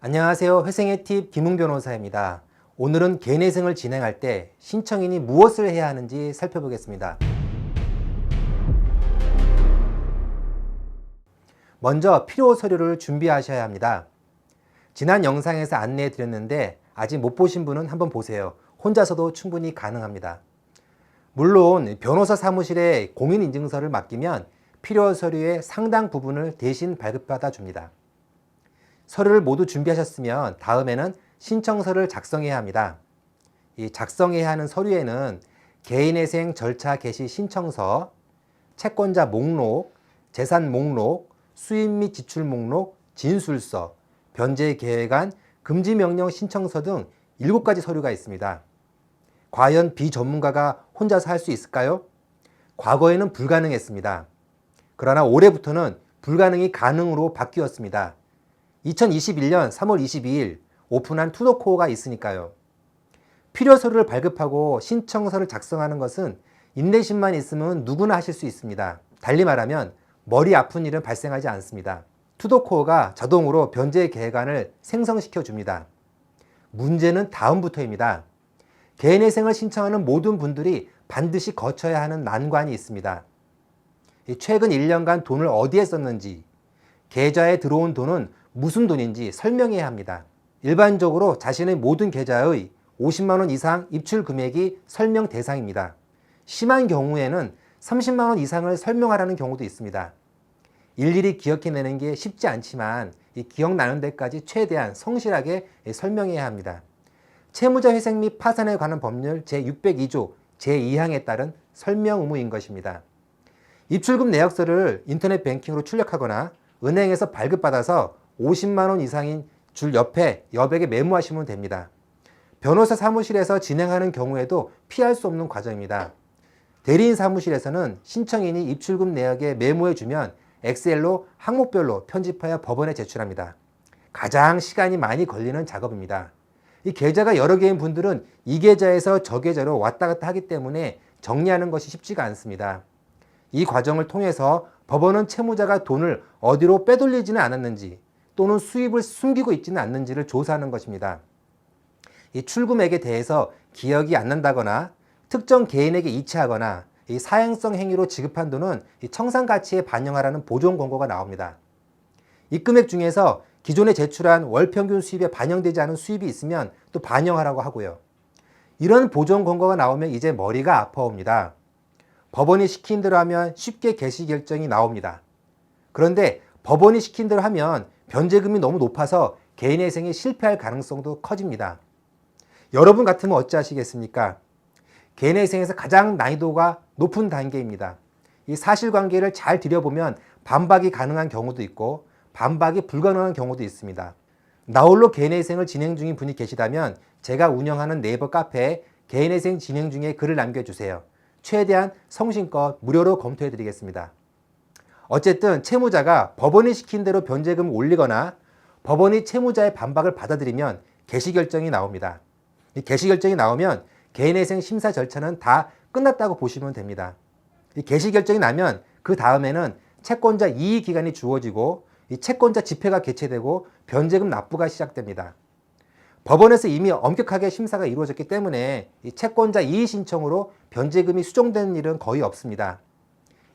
안녕하세요. 회생의 팁 김웅 변호사입니다. 오늘은 개인회생을 진행할 때 신청인이 무엇을 해야 하는지 살펴보겠습니다. 먼저 필요 서류를 준비하셔야 합니다. 지난 영상에서 안내해 드렸는데 아직 못 보신 분은 한번 보세요. 혼자서도 충분히 가능합니다. 물론 변호사 사무실에 공인인증서를 맡기면 필요 서류의 상당 부분을 대신 발급받아 줍니다. 서류를 모두 준비하셨으면 다음에는 신청서를 작성해야 합니다. 이 작성해야 하는 서류에는 개인회생 절차 개시 신청서, 채권자 목록, 재산 목록, 수입 및 지출 목록, 진술서, 변제 계획안, 금지명령 신청서 등 7가지 서류가 있습니다. 과연 비전문가가 혼자서 할 수 있을까요? 과거에는 불가능했습니다. 그러나 올해부터는 불가능이 가능으로 바뀌었습니다. 2021년 3월 22일 오픈한 투더코어가 있으니까요. 필요 서류를 발급하고 신청서를 작성하는 것은 인내심만 있으면 누구나 하실 수 있습니다. 달리 말하면 머리 아픈 일은 발생하지 않습니다. 투더코어가 자동으로 변제 계획안을 생성시켜 줍니다. 문제는 다음부터입니다. 개인회생을 신청하는 모든 분들이 반드시 거쳐야 하는 난관이 있습니다. 최근 1년간 돈을 어디에 썼는지, 계좌에 들어온 돈은 무슨 돈인지 설명해야 합니다. 일반적으로 자신의 모든 계좌의 50만 원 이상 입출 금액이 설명 대상입니다. 심한 경우에는 30만 원 이상을 설명하라는 경우도 있습니다. 일일이 기억해내는 게 쉽지 않지만 기억나는 데까지 최대한 성실하게 설명해야 합니다. 채무자 회생 및 파산에 관한 법률 제602조 제2항에 따른 설명 의무인 것입니다. 입출금 내역서를 인터넷 뱅킹으로 출력하거나 은행에서 발급받아서 50만 원 이상인 줄 옆에 여백에 메모하시면 됩니다. 변호사 사무실에서 진행하는 경우에도 피할 수 없는 과정입니다. 대리인 사무실에서는 신청인이 입출금 내역에 메모해주면 엑셀로 항목별로 편집하여 법원에 제출합니다. 가장 시간이 많이 걸리는 작업입니다. 이 계좌가 여러 개인 분들은 이 계좌에서 저 계좌로 왔다 갔다 하기 때문에 정리하는 것이 쉽지가 않습니다. 이 과정을 통해서 법원은 채무자가 돈을 어디로 빼돌리지는 않았는지 또는 수입을 숨기고 있지는 않는지를 조사하는 것입니다. 이 출금액에 대해서 기억이 안 난다거나 특정 개인에게 이체하거나 이 사행성 행위로 지급한 돈은 이 청산가치에 반영하라는 보존 권고가 나옵니다. 이 금액 중에서 기존에 제출한 월평균 수입에 반영되지 않은 수입이 있으면 또 반영하라고 하고요. 이런 보존 권고가 나오면 이제 머리가 아파옵니다. 법원이 시킨 대로 하면 쉽게 개시 결정이 나옵니다. 그런데 법원이 시킨 대로 하면 변제금이 너무 높아서 개인회생이 실패할 가능성도 커집니다. 여러분 같으면 어찌하시겠습니까? 개인회생에서 가장 난이도가 높은 단계입니다. 이 사실관계를 잘 들여보면 반박이 가능한 경우도 있고 반박이 불가능한 경우도 있습니다. 나홀로 개인회생을 진행 중인 분이 계시다면 제가 운영하는 네이버 카페에 개인회생 진행 중에 글을 남겨주세요. 최대한 성심껏 무료로 검토해 드리겠습니다. 어쨌든 채무자가 법원이 시킨 대로 변제금을 올리거나 법원이 채무자의 반박을 받아들이면 개시결정이 나옵니다. 이 개시결정이 나오면 개인회생 심사 절차는 다 끝났다고 보시면 됩니다. 이 개시결정이 나면 그 다음에는 채권자 이의기간이 주어지고 이 채권자 집회가 개최되고 변제금 납부가 시작됩니다. 법원에서 이미 엄격하게 심사가 이루어졌기 때문에 이 채권자 이의 신청으로 변제금이 수정되는 일은 거의 없습니다.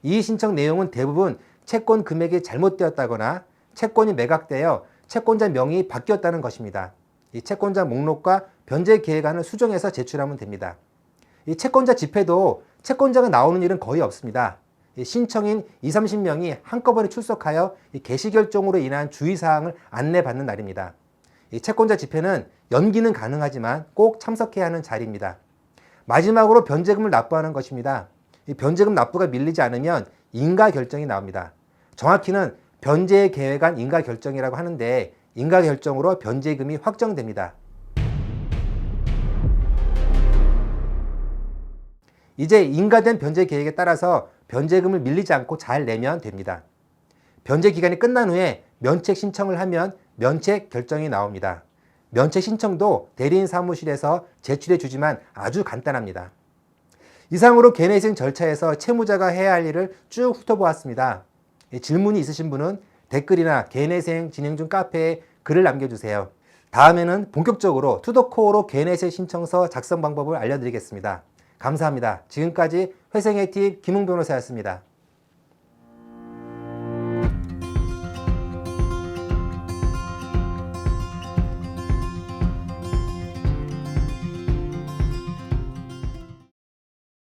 이의 신청 내용은 대부분 채권 금액이 잘못되었다거나 채권이 매각되어 채권자 명의이 바뀌었다는 것입니다. 이 채권자 목록과 변제 계획안을 수정해서 제출하면 됩니다. 이 채권자 집회도 채권자가 나오는 일은 거의 없습니다. 신청인 20, 30명이 한꺼번에 출석하여 개시결정으로 인한 주의사항을 안내받는 날입니다. 이 채권자 집회는 연기는 가능하지만 꼭 참석해야 하는 자리입니다. 마지막으로 변제금을 납부하는 것입니다. 이 변제금 납부가 밀리지 않으면 인가결정이 나옵니다. 정확히는 변제 계획안 인가결정이라고 하는데 인가결정으로 변제금이 확정됩니다. 이제 인가된 변제 계획에 따라서 변제금을 밀리지 않고 잘 내면 됩니다. 변제 기간이 끝난 후에 면책 신청을 하면 면책 결정이 나옵니다. 면책 신청도 대리인 사무실에서 제출해 주지만 아주 간단합니다. 이상으로 개인회생 절차에서 채무자가 해야 할 일을 쭉 훑어보았습니다. 질문이 있으신 분은 댓글이나 개인회생 진행 중 카페에 글을 남겨주세요. 다음에는 본격적으로 투더코어로 개인회생 신청서 작성 방법을 알려드리겠습니다. 감사합니다. 지금까지 회생의 팁 김웅 변호사였습니다.